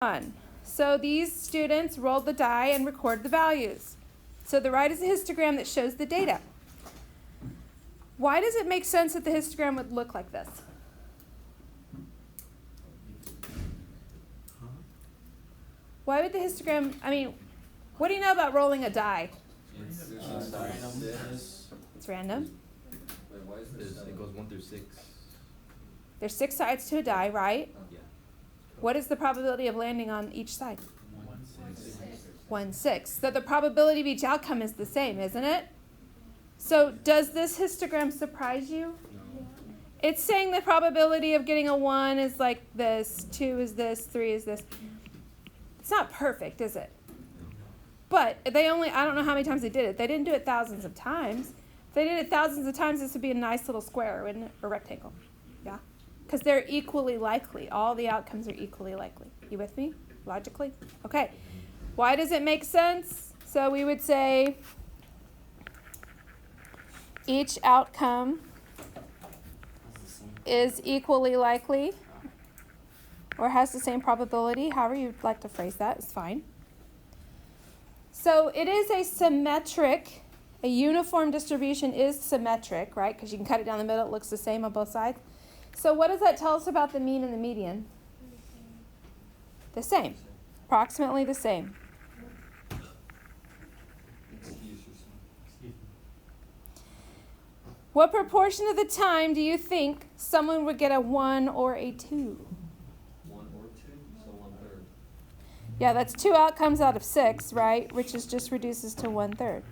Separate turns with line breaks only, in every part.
on. So these students rolled the die and recorded the values. So the right is a histogram that shows the data. Why does it make sense that the histogram would look like this? Why would the histogram, what do you know about rolling a die? It's random.
It goes 1 through 6.
There's 6 sides to a die, right?
Yeah.
What is the probability of landing on each side? 1/6. So the probability of each outcome is the same, isn't it? So does this histogram surprise you?
No.
It's saying the probability of getting a 1 is like this, 2 is this, 3 is this. It's not perfect, is it? But I don't know how many times they did it. They didn't do it thousands of times. If they did it thousands of times, this would be a nice little square, wouldn't it? Or rectangle. Yeah? Because they're equally likely. All the outcomes are equally likely. You with me? Logically? Okay. Why does it make sense? So we would say each outcome is equally likely or has the same probability. However you'd like to phrase that is fine. So it is a symmetric, a uniform distribution is symmetric, right? Because you can cut it down the middle, it looks the same on both sides. So what does that tell us about the mean and the median? The same, approximately the same. What proportion of the time do you think someone would get a 1 or a 2?
1 or 2, so 1/3.
Yeah, that's 2 outcomes out of 6, right? Which just reduces to 1/3.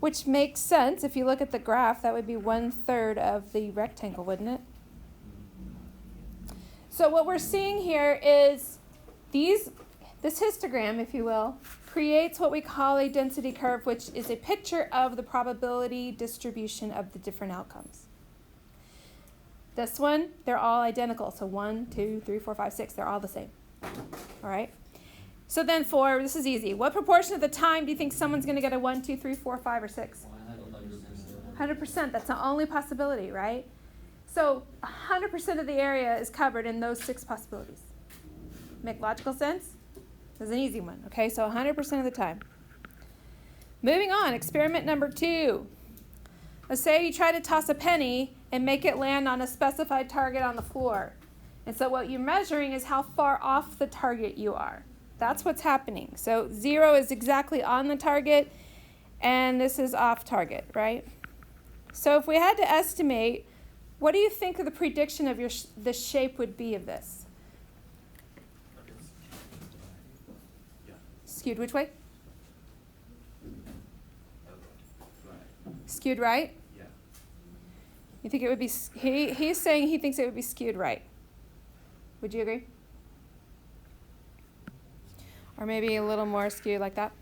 Which makes sense. If you look at the graph, that would be 1/3 of the rectangle, wouldn't it? So what we're seeing here is this histogram, if you will, creates what we call a density curve, which is a picture of the probability distribution of the different outcomes. This one, they're all identical. So 1, 2, 3, 4, 5, 6, they're all the same. All right? So then this is easy. What proportion of the time do you think someone's going to get a 1, 2, 3, 4, 5, or 6? 100%. That's the only possibility, right? So 100% of the area is covered in those 6 possibilities. Make logical sense? This is an easy one, okay? So 100% of the time. Moving on, experiment number 2. Let's say you try to toss a penny and make it land on a specified target on the floor. And so what you're measuring is how far off the target you are. That's what's happening. So 0 is exactly on the target, and this is off target, right? So if we had to estimate, what do you think the prediction of the shape would be of this? Skewed which way? Skewed right?
Yeah.
You think it would be, he's saying he thinks it would be skewed right. Would you agree? Or maybe a little more skewed like that?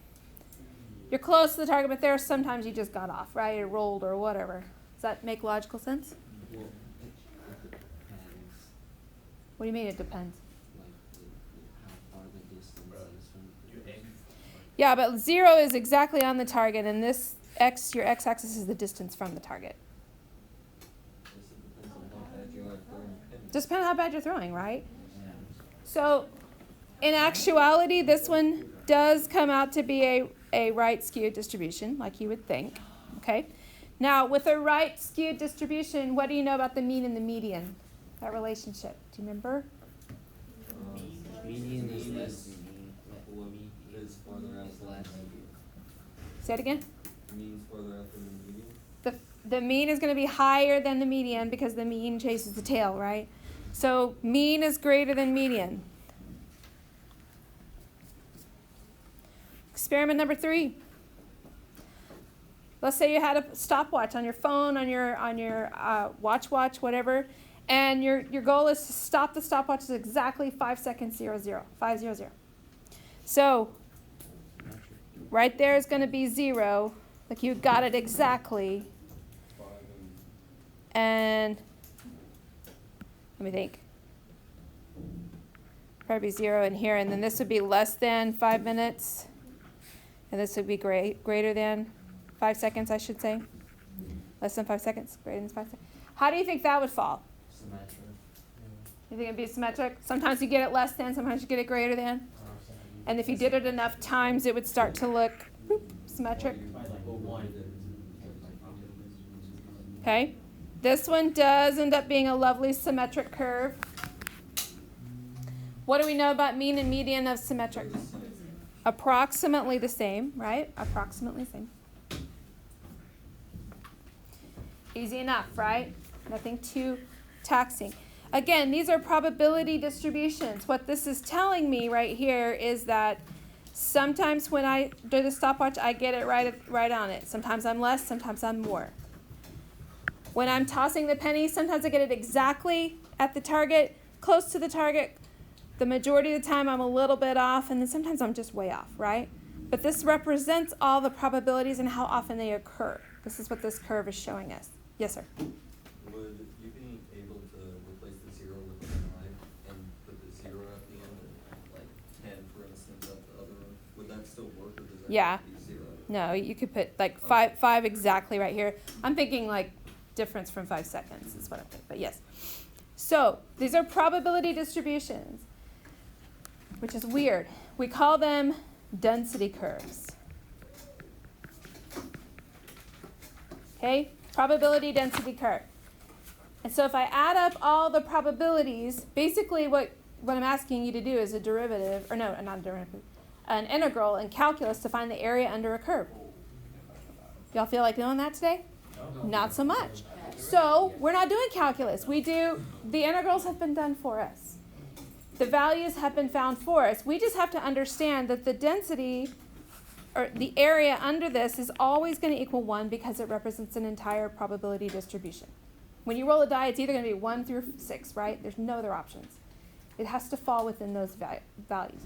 You're close to the target, but there are sometimes you just got off, right? It rolled or whatever. Does that make logical sense?
Well, it depends.
What do you mean it depends?
How far the distance is from the
Yeah, but 0 is exactly on the target, and this your x-axis is the distance from the target. Just depends on how bad you're throwing, right?
Yeah.
So, in actuality, this one does come out to be a right skewed distribution, like you would think. Okay. Now, with a right skewed distribution, what do you know about the mean and the median? That relationship. Do you remember?
Median is less. Is farther out less.
Say it again.
Means farther out than the median.
The mean is going to be higher than the median because the mean chases the tail, right? So mean is greater than median. Experiment number 3. Let's say you had a stopwatch on your phone, on your watch, whatever, and your goal is to stop the stopwatch at exactly 5 seconds 00, 500. So right there is going to be 0, like you got it exactly. And let me think. Probably 0 in here, and then this would be less than 5 minutes, and this would be greater than 5 seconds, I should say. Less than 5 seconds, greater than 5 seconds. How do you think that would fall?
Symmetric.
You think it'd be symmetric? Sometimes you get it less than, sometimes you get it greater than. And if you did it enough times, it would start to look symmetric. Okay? This one does end up being a lovely symmetric curve. What do we know about mean and median of symmetric? Approximately the same, right? Approximately the same. Easy enough, right? Nothing too taxing. Again, these are probability distributions. What this is telling me right here is that sometimes when I do the stopwatch, I get it right on it. Sometimes I'm less, sometimes I'm more. When I'm tossing the penny, sometimes I get it exactly at the target, close to the target. The majority of the time I'm a little bit off, and then sometimes I'm just way off, right? But this represents all the probabilities and how often they occur. This is what this curve is showing us. Yes, sir?
Would you be able to replace the 0 with a 5 and put the 0 at the end and like 10, for instance, at the other one? Would that still work, or does that have to be 0?
No, you could put like five exactly right here. I'm thinking like difference from 5 seconds is what I'm thinking, but yes. So these are probability distributions, which is weird. We call them density curves. Okay, probability density curve. And so if I add up all the probabilities, basically what I'm asking you to do is a derivative, or no, not a derivative, an integral in calculus to find the area under a curve. Y'all feel like doing that today? No. Not so much. So we're not doing calculus. The integrals have been done for us. The values have been found for us. We just have to understand that the density, or the area under this, is always going to equal 1 because it represents an entire probability distribution. When you roll a die, it's either going to be 1 through 6, right? There's no other options. It has to fall within those values.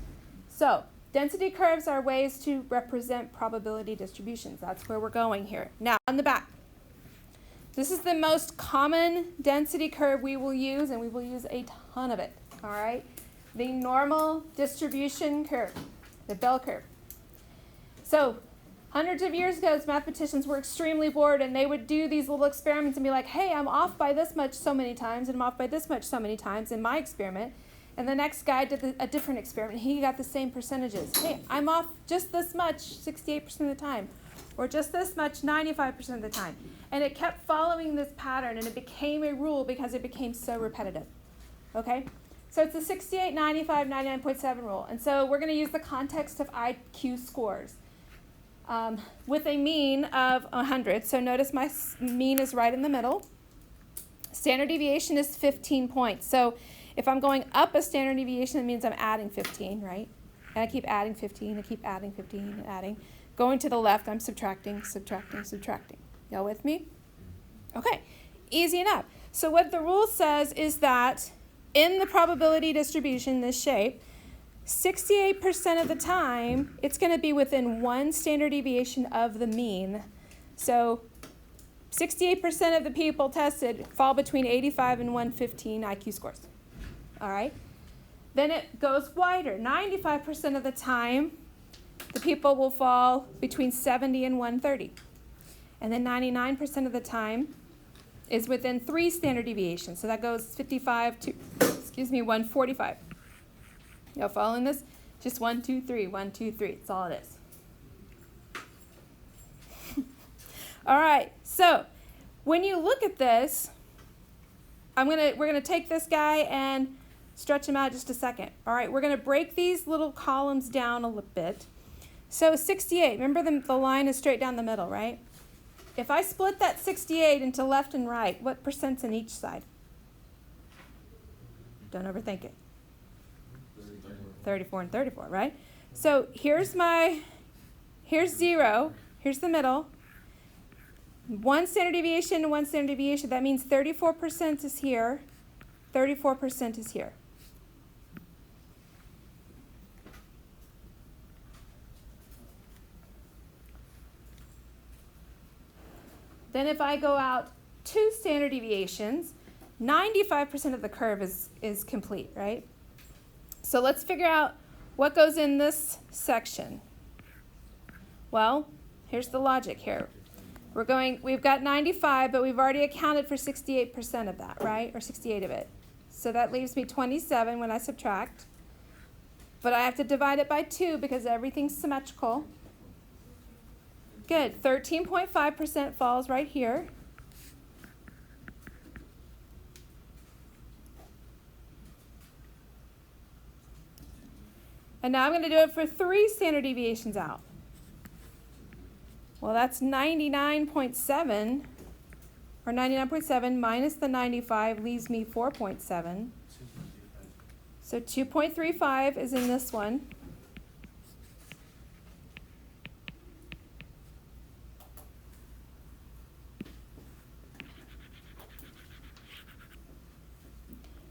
So density curves are ways to represent probability distributions. That's where we're going here. Now, on the back. This is the most common density curve we will use, and we will use a ton of it, all right? The normal distribution curve, the bell curve. So hundreds of years ago, mathematicians were extremely bored, and they would do these little experiments and be like, hey, I'm off by this much so many times, and I'm off by this much so many times in my experiment. And the next guy did a different experiment. He got the same percentages. Hey, I'm off just this much 68% of the time, or just this much 95% of the time. And it kept following this pattern, and it became a rule because it became so repetitive. Okay? So it's the 68, 95, 99.7 rule. And so we're going to use the context of IQ scores with a mean of 100. So notice my mean is right in the middle. Standard deviation is 15 points. So if I'm going up a standard deviation, it means I'm adding 15, right? And I keep adding 15, I keep adding 15, and adding. Going to the left, I'm subtracting, subtracting, subtracting. Y'all with me? Okay, easy enough. So what the rule says is that in the probability distribution, this shape, 68% of the time, it's going to be within 1 standard deviation of the mean. So 68% of the people tested fall between 85 and 115 IQ scores. All right? Then it goes wider. 95% of the time, the people will fall between 70 and 130. And then 99% of the time is within 3 standard deviations. So that goes 55 to, 145. Y'all following this? Just 1, 2, 3, 1, 2, 3. That's all it is. All right. So when you look at this, we're gonna take this guy and stretch him out just a second. All right. We're gonna break these little columns down a little bit. So 68. Remember the line is straight down the middle, right? If I split that 68 into left and right, what percent's in each side? Don't overthink it. 34 and 34, right? So here's 0, here's the middle. 1 standard deviation and 1 standard deviation. That means 34% is here, 34% is here. Then if I go out 2 standard deviations, 95% of the curve is complete, right? So let's figure out what goes in this section. Well, here's the logic here. We've got 95, but we've already accounted for 68% of that, right? Or 68 of it. So that leaves me 27 when I subtract. But I have to divide it by 2 because everything's symmetrical. Good. 13.5% falls right here. And now I'm going to do it for 3 standard deviations out. Well, that's 99.7, or 99.7 minus the 95 leaves me 4.7. So 2.35 is in this one.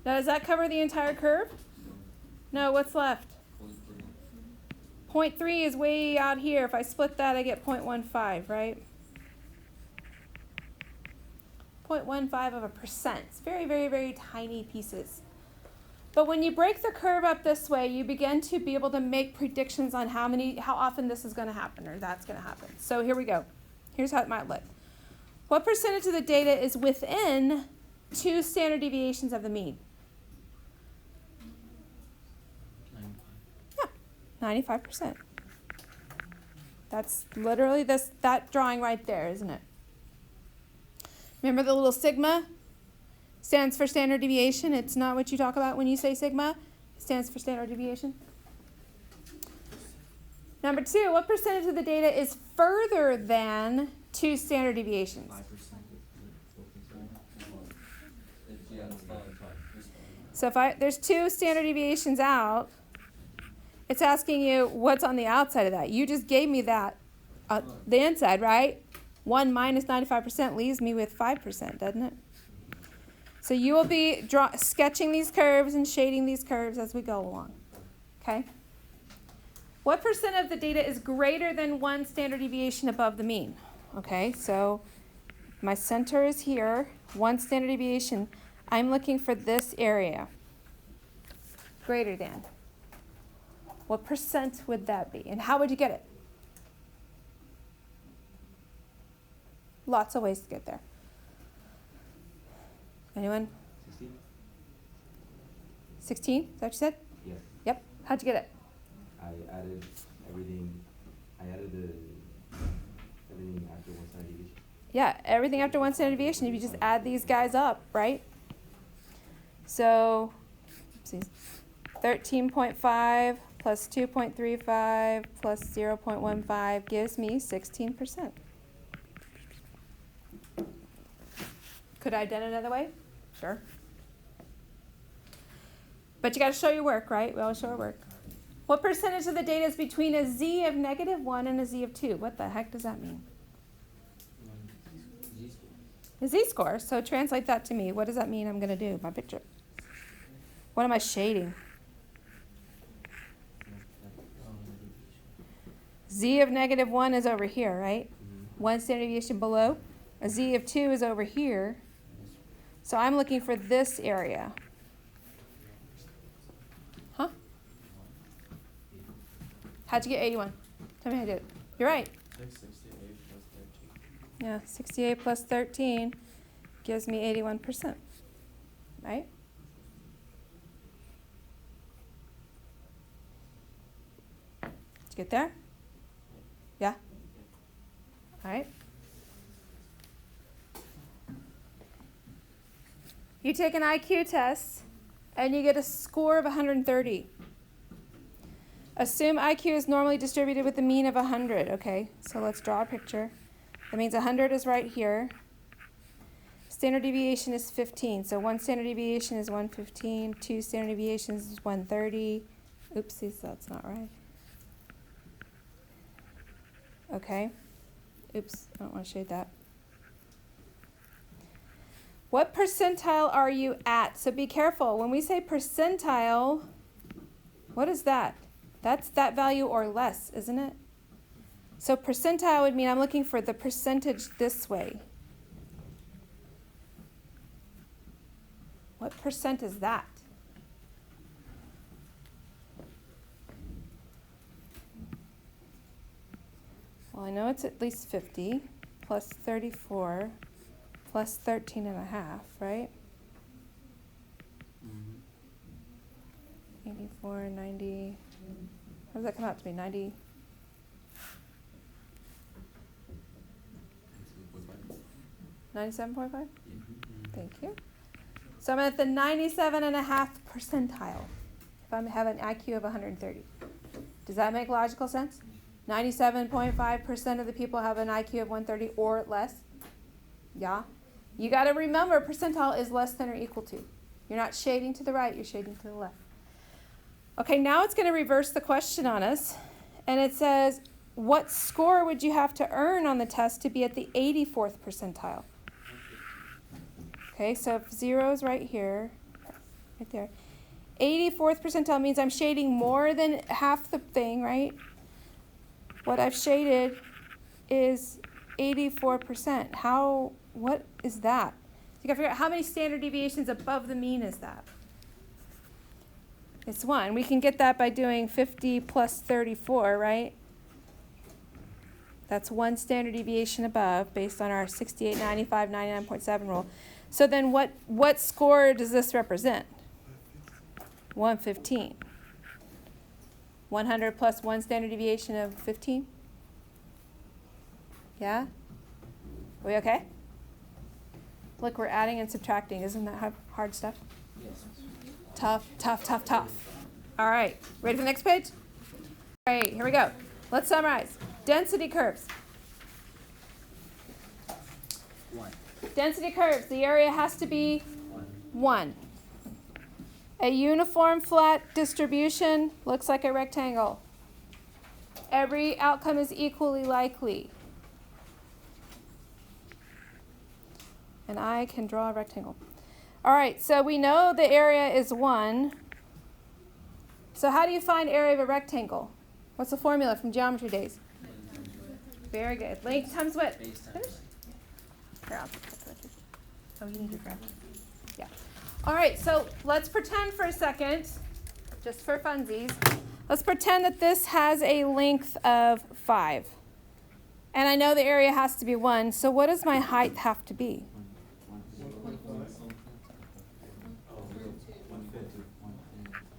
Now, does that cover the entire curve? No, what's left? 0.3 is way out here. If I split that, I get 0.15, right? 0.15 of a percent. It's very, very, very tiny pieces. But when you break the curve up this way, you begin to be able to make predictions on how often this is going to happen or that's going to happen. So here we go. Here's how it might look. What percentage of the data is within 2 standard deviations of the mean? 95%. That's literally that drawing right there, isn't it? Remember the little sigma? Stands for standard deviation. It's not what you talk about when you say sigma. It stands for standard deviation. Number 2, what percentage of the data is further than 2 standard deviations?
5%.
So if there's 2 standard deviations out, it's asking you what's on the outside of that. You just gave me that, the inside, right? 1 minus 95% leaves me with 5%, doesn't it? So you will be sketching these curves and shading these curves as we go along. Okay? What percent of the data is greater than 1 standard deviation above the mean? Okay, so my center is here, 1 standard deviation. I'm looking for this area. Greater than. What percent would that be? And how would you get it? Lots of ways to get there. Anyone?
16?
16? Is that what you said?
Yes.
Yep. How'd you get it?
I added everything. Everything after 1 standard deviation.
Yeah, everything after 1 standard deviation. If you just add these guys up, right? So, oopsies, 13.5 plus 2.35 plus 0.15 gives me 16%. Could I have done it another way? Sure. But you got to show your work, right? We always show our work. What percentage of the data is between a z of -1 and a z of 2? What the heck does that mean? A z-score. So translate that to me. What does that mean I'm going to do? My picture. What am I shading? Z of -1 is over here, right? 1 standard deviation below. A z of 2 is over here. So I'm looking for this area. Huh? How'd you get 81? Tell me how you did it. You're right.
68 plus 13.
Yeah, 68 plus 13 gives me 81%. Right? Did you get there? Yeah? All right. You take an IQ test and you get a score of 130. Assume IQ is normally distributed with a mean of 100. Okay, so let's draw a picture. That means 100 is right here. Standard deviation is 15. So 1 standard deviation is 115. 2 standard deviations is 130. Oopsies, that's not right. Okay. Oops, I don't want to shade that. What percentile are you at? So be careful. When we say percentile, what is that? That's that value or less, isn't it? So percentile would mean I'm looking for the percentage this way. What percent is that? Well, I know it's at least 50 plus 34 plus 13 and a half, right?
Mm-hmm.
or 90, how does that come out to be? 90, 97.5? Thank you. So I'm at the 97.5 percentile if I have an IQ of 130. Does that make logical sense? 97.5% of the people have an IQ of 130 or less. Yeah? You got to remember percentile is less than or equal to. You're not shading to the right, you're shading to the left. Okay, now it's going to reverse the question on us. And it says, what score would you have to earn on the test to be at the 84th percentile? Okay, so if 0 is right here, right there. 84th percentile means I'm shading more than half the thing, right? What I've shaded is 84%. What is that? You gotta figure out how many standard deviations above the mean is that? It's 1. We can get that by doing 50 plus 34, right? That's 1 standard deviation above based on our 68, 95, 99.7 rule. So then what score does this represent? 115. 100 plus 1 standard deviation of 15? Yeah? Are we okay? Look, we're adding and subtracting. Isn't that hard stuff?
Yes.
Tough, tough, tough, tough. All right, ready for the next page? All right, here we go. Let's summarize. Density curves.
1.
Density curves. The area has to be 1. A uniform flat distribution looks like a rectangle. Every outcome is equally likely. And I can draw a rectangle. All right, so we know the area is 1. So how do you find area of a rectangle? What's the formula from geometry days? Very good. Length times what?
Base times
Finish? Here, I'll put that. Oh, you need your graph. Yeah. All right, so let's pretend for a second, just for funsies, let's pretend that this has a length of 5. And I know the area has to be 1, so what does my height have to be?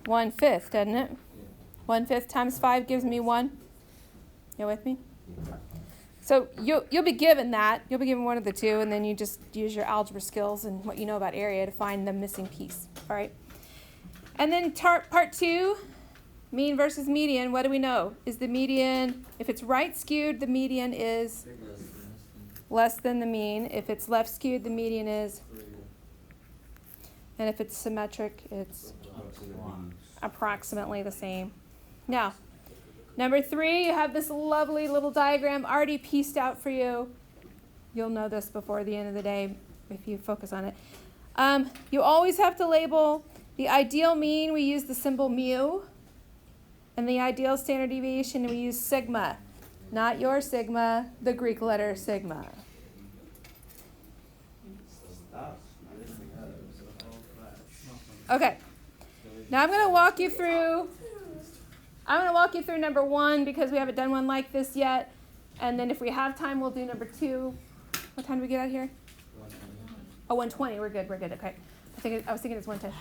1/5, doesn't it? 1/5 times 5 gives me 1. You with me? So you'll be given that. You'll be given one of the two, and then you just use your algebra skills and what you know about area to find the missing piece. All right. And then part 2, mean versus median. What do we know? Is the median, if it's right skewed, the median is less than the mean. If it's left skewed, the median is, and if it's symmetric, it's approximately the same. Now, number 3, you have this lovely little diagram already pieced out for you. You'll know this before the end of the day if you focus on it. You always have to label the ideal mean. We use the symbol mu. And the ideal standard deviation, we use sigma. Not your sigma, the Greek letter sigma. Okay. Now I'm going to walk you through number 1 because we haven't done one like this yet. And then if we have time, we'll do number 2. What time do we get out here? 1:20. Oh, 1:20. We're good. Okay. I was thinking it's 1:10.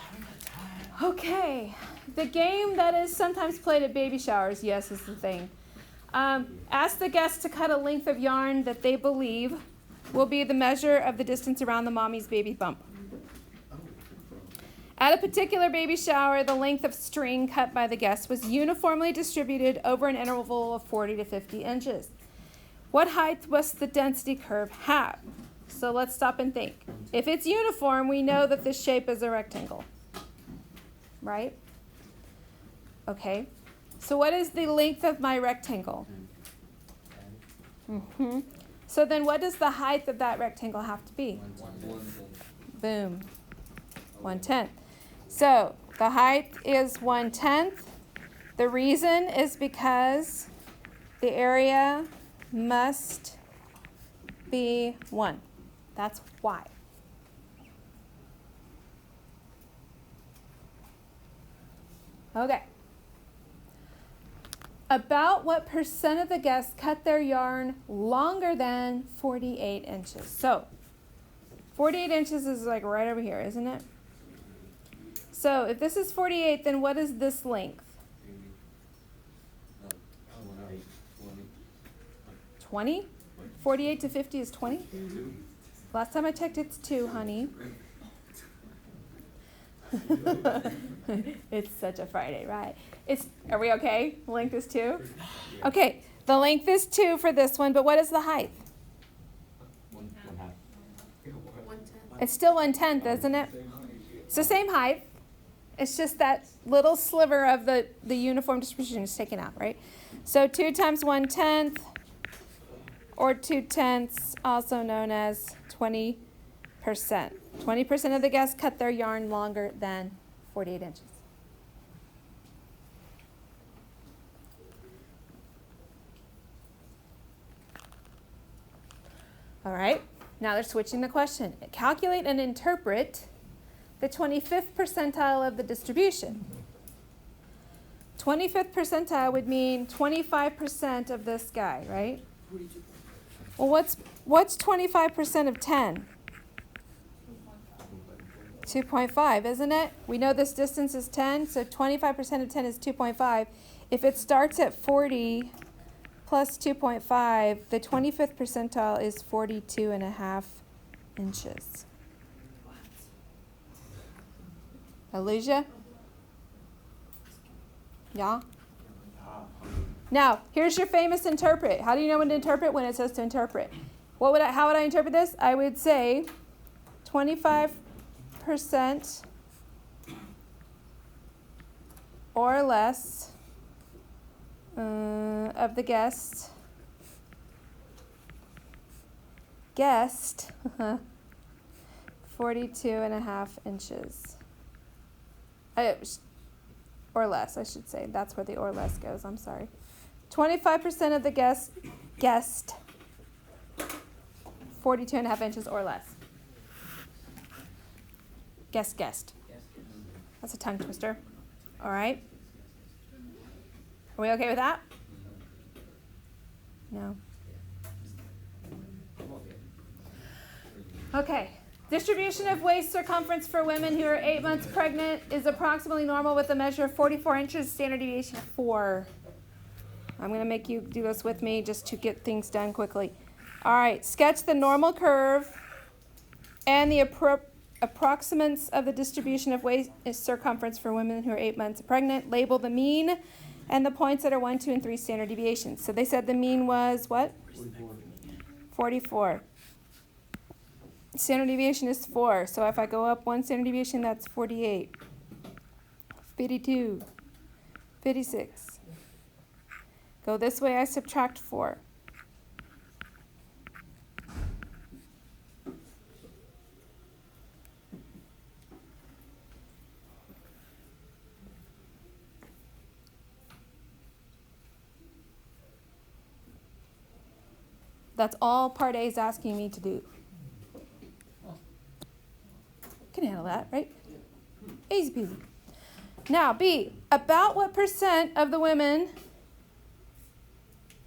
Okay. The game that is sometimes played at baby showers, yes, is the thing. Ask the guests to cut a length of yarn that they believe will be the measure of the distance around the mommy's baby bump. At a particular baby shower, the length of string cut by the guests was uniformly distributed over an interval of 40 to 50 inches. What height must the density curve have? So let's stop and think. If it's uniform, we know that this shape is a rectangle, right? Okay. So what is the length of my rectangle? So then what does the height of that rectangle have to be? Boom. 1/10. So the height is 1/10. The reason is because the area must be 1. That's why. Okay. About what percent of the guests cut their yarn longer than 48 inches? So 48 inches is like right over here, isn't it? So if this is 48, then what is this length? 20? 48 to 50 is 20? Last time I checked, it's 2, honey. It's such a Friday, right? Are we okay? The length is 2? Okay, the length is 2 for this one, but what is the height?
1/2.
It's still 1/10, isn't it? It's the same height. It's just that little sliver of the uniform distribution is taken out, right? So 2 times 1/10, or 2/10, also known as 20%. 20% of the guests cut their yarn longer than 48 inches. All right, now they're switching the question. Calculate and interpret the 25th percentile of the distribution. 25th percentile would mean 25% of this guy, right? Well, what's 25% of 10? 2.5, isn't it? We know this distance is 10, so 25% of 10 is 2.5. If it starts at 40 plus 2.5, the 25th percentile is 42.5 inches. Alicia? Yeah? Now, here's your famous interpret. How do you know when to interpret? When it says to interpret. How would I interpret this? I would say 25% or less of the guest 42.5 inches. Or less, I should say. That's where the or less goes. I'm sorry. 25% of the guest 42.5 inches or less. Guest. That's a tongue twister. All right. Are we okay with that? No. Okay. Distribution of waist circumference for women who are 8 months pregnant is approximately normal with a measure of 44 inches, standard deviation of 4. I'm going to make you do this with me just to get things done quickly. All right, sketch the normal curve and the approximates of the distribution of waist circumference for women who are 8 months pregnant. Label the mean and the points that are 1, 2, and 3 standard deviations. So they said the mean was what? 44. Standard deviation is 4. So if I go up 1 standard deviation, that's 48. 52. 56. Go this way, I subtract 4. That's all part A is asking me to do. Can handle that, right? Easy peasy. Now, B, about what percent of the women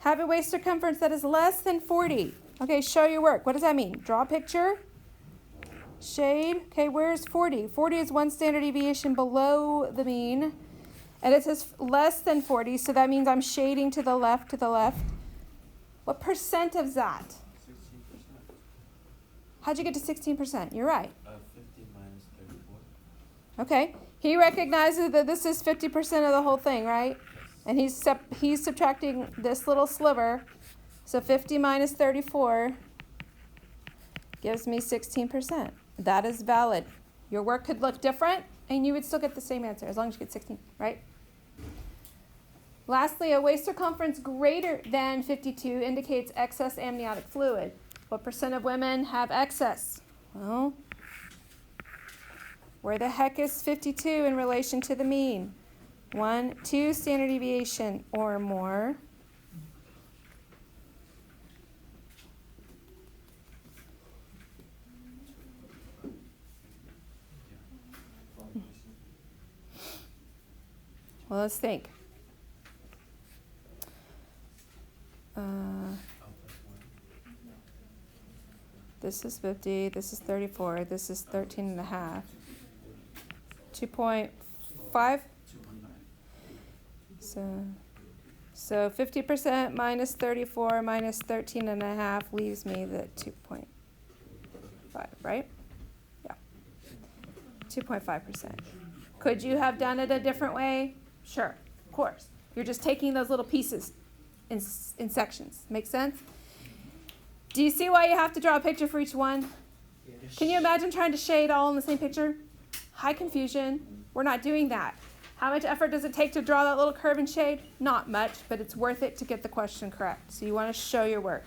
have a waist circumference that is less than 40? Okay, show your work. What does that mean? Draw a picture. Shade. Okay, where's 40? 40 is 1 standard deviation below the mean. And it says less than 40, so that means I'm shading to the left, What percent of that?
16%.
How'd you get to 16%? You're right.
50 minus 34.
Okay. He recognizes that this is 50% of the whole thing, right? And he's subtracting this little sliver. So 50 minus 34 gives me 16%. That is valid. Your work could look different, and you would still get the same answer as long as you get 16, right? Lastly, a waist circumference greater than 52 indicates excess amniotic fluid. What percent of women have excess? Well, where the heck is 52 in relation to the mean? 1, 2 standard deviation or more. Well, let's think. This is 50, this is 34, this is 13 and a half. 2.5? So So 50% minus 34 minus 13.5 leaves me the 2.5, right? Yeah. 2.5%. Could you have done it a different way? Sure, of course. You're just taking those little pieces in sections. Make sense? Do you see why you have to draw a picture for each one? Can you imagine trying to shade all in the same picture? High confusion. We're not doing that. How much effort does it take to draw that little curve and shade? Not much, but it's worth it to get the question correct. So you want to show your work.